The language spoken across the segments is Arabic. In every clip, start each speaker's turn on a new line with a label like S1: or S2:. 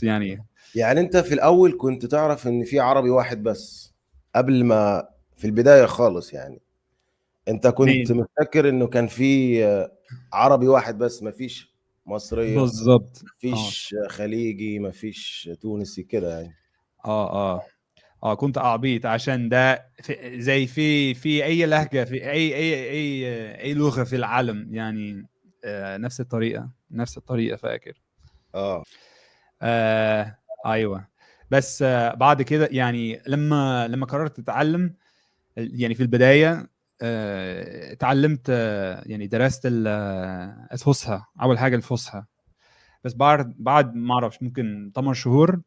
S1: يعني
S2: يعني انت في الاول كنت تعرف ان في عربي واحد بس قبل ما في البداية خالص يعني؟ انت كنت
S1: مين
S2: مفكر انه كان في عربي واحد بس، مفيش مصرية،
S1: بالظبط؟ اه
S2: مفيش خليجي، مفيش تونسي كده يعني؟
S1: اه اه كنت اعبيط عشان ده زي في اي لهجه، في اي لغه في العالم يعني. نفس الطريقه، نفس الطريقه، فاكر.
S2: اه.
S1: ايوه. بس بعد كده يعني لما قررت اتعلم، يعني في البدايه اتعلمت، يعني درست الفصحى. اول حاجه الفصحى. بس بعد ما اعرفش ممكن 8 شهور،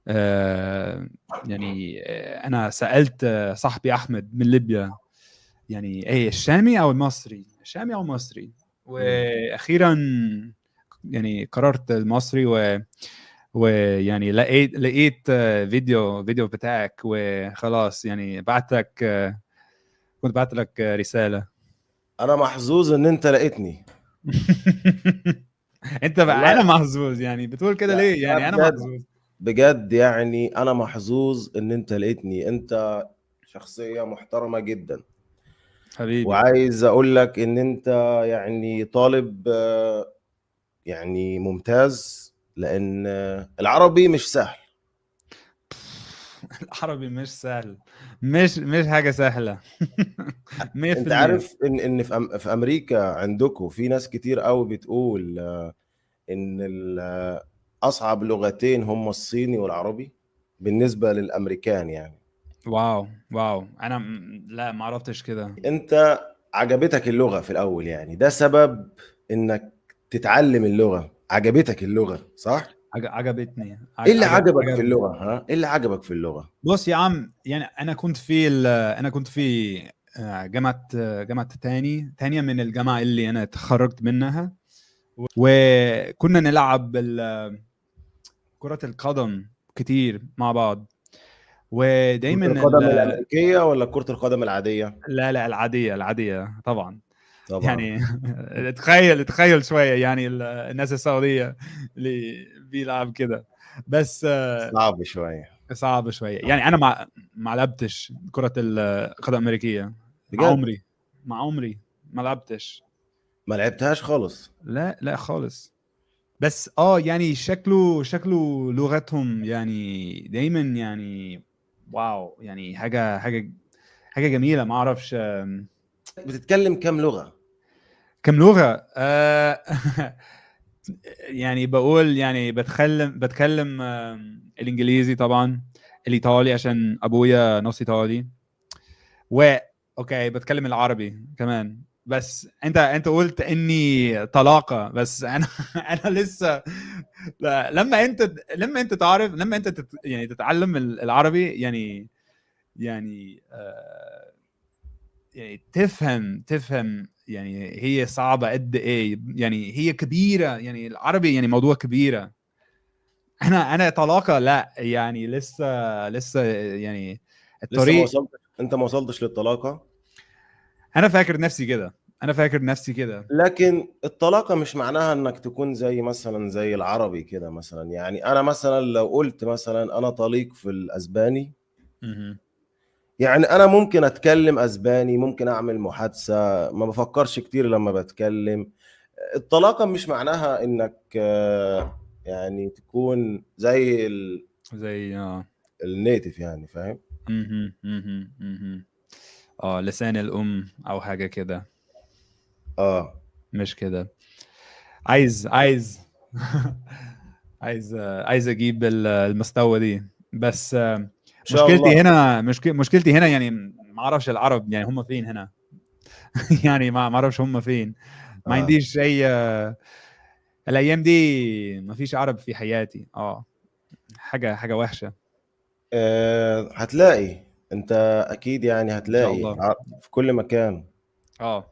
S1: آه، يعني انا سالت صاحبي احمد من ليبيا، يعني ايه الشامي او المصري، الشامي او المصري.
S2: مم.
S1: واخيرا يعني قررت المصري، ويعني لقيت فيديو بتاعك، وخلاص يعني كنت بعت لك رسالة.
S2: انا محظوظ ان انت لقيتني.
S1: انت بقى، انا
S2: والله
S1: محظوظ يعني؟ بتقول كده
S2: لا
S1: ليه؟
S2: لا،
S1: يعني انا
S2: بجد
S1: محظوظ.
S2: بجد يعني انا محظوظ ان انت لقيتني. انت شخصية محترمة جدا،
S1: حبيبي.
S2: وعايز اقول لك ان انت يعني طالب يعني ممتاز، لان العربي مش سهل.
S1: العربي مش سهل، مش حاجة سهلة.
S2: انت
S1: 100%.
S2: عارف ان في امريكا عندكم في ناس كتير قوي بتقول ان اصعب لغتين هم الصيني والعربي بالنسبة للامريكان يعني.
S1: واو واو، انا لا ما عرفتش كده.
S2: انت عجبتك اللغة في الاول، يعني ده سبب انك تتعلم اللغة، عجبتك اللغة صح؟
S1: عجبتني،
S2: ايه اللي عجبك في
S1: عجبني.
S2: اللغة؟ ها، ايه اللي عجبك في اللغة؟
S1: بص يا عم، يعني انا كنت في جامعة تانية من الجامعة اللي انا اتخرجت منها، وكنا نلعب كرة القدم كتير مع بعض.
S2: كرة
S1: ودايما
S2: القدم الامريكية ولا كرة القدم العادية؟
S1: لا لا، العادية طبعا.
S2: طبعا.
S1: يعني تخيل شوية، يعني الناس السعودية اللي بيلعب كده. بس
S2: صعب شوية.
S1: صعب شوية. يعني أنا ما لعبتش كرة القدم الأمريكية. مع
S2: بجد
S1: عمري مع عمري ما لعبتش.
S2: ما لعبتهاش خالص؟
S1: لا لا خالص. بس يعني شكله لغتهم يعني دايما يعني واو، يعني حاجة جميلة. ما أعرفش
S2: بتتكلم كام لغة؟
S1: كم لغة. يعني بقول، يعني بتكلم الانجليزي طبعا، الايطالي عشان ابويا نص ايطالي، و اوكي بتكلم العربي كمان. بس انت قلت اني طلاقة، بس انا انا لسه. لا، لما انت يعني تتعلم العربي، يعني يعني تفهم يعني هي صعبة قد ايه، يعني هي كبيرة، يعني العربي يعني موضوع كبيرة. انا طلاقة لا، يعني لسه يعني
S2: لسه ما
S1: الطريق.
S2: وصلتش، انت ما وصلتش للطلاقة.
S1: انا فاكر نفسي كده.
S2: لكن الطلاقة مش معناها انك تكون زي مثلا زي العربي كده. مثلا يعني انا مثلا لو قلت مثلا انا طليق في الاسباني،
S1: مهم.
S2: يعني انا ممكن اتكلم اسباني، ممكن اعمل محادثة، ما بفكرش كتير لما بتكلم. الطلاقة مش معناها انك يعني تكون زي
S1: زي
S2: النيتف يعني، فاهم؟
S1: مهم. لسان الام او حاجة كده.
S2: اه.
S1: مش كده. عايز عايز اجيب المستوى دي. بس
S2: ان شاء الله.
S1: مشكلتي هنا يعني ما اعرفش العرب يعني هم فين هنا. يعني ما اعرفش هم فين. ما
S2: اه.
S1: عنديش اي الايام دي ما فيش عرب في حياتي. حاجه وحشه.
S2: هتلاقي انت، اكيد يعني
S1: ان شاء
S2: هتلاقي
S1: الله.
S2: في كل مكان.
S1: اه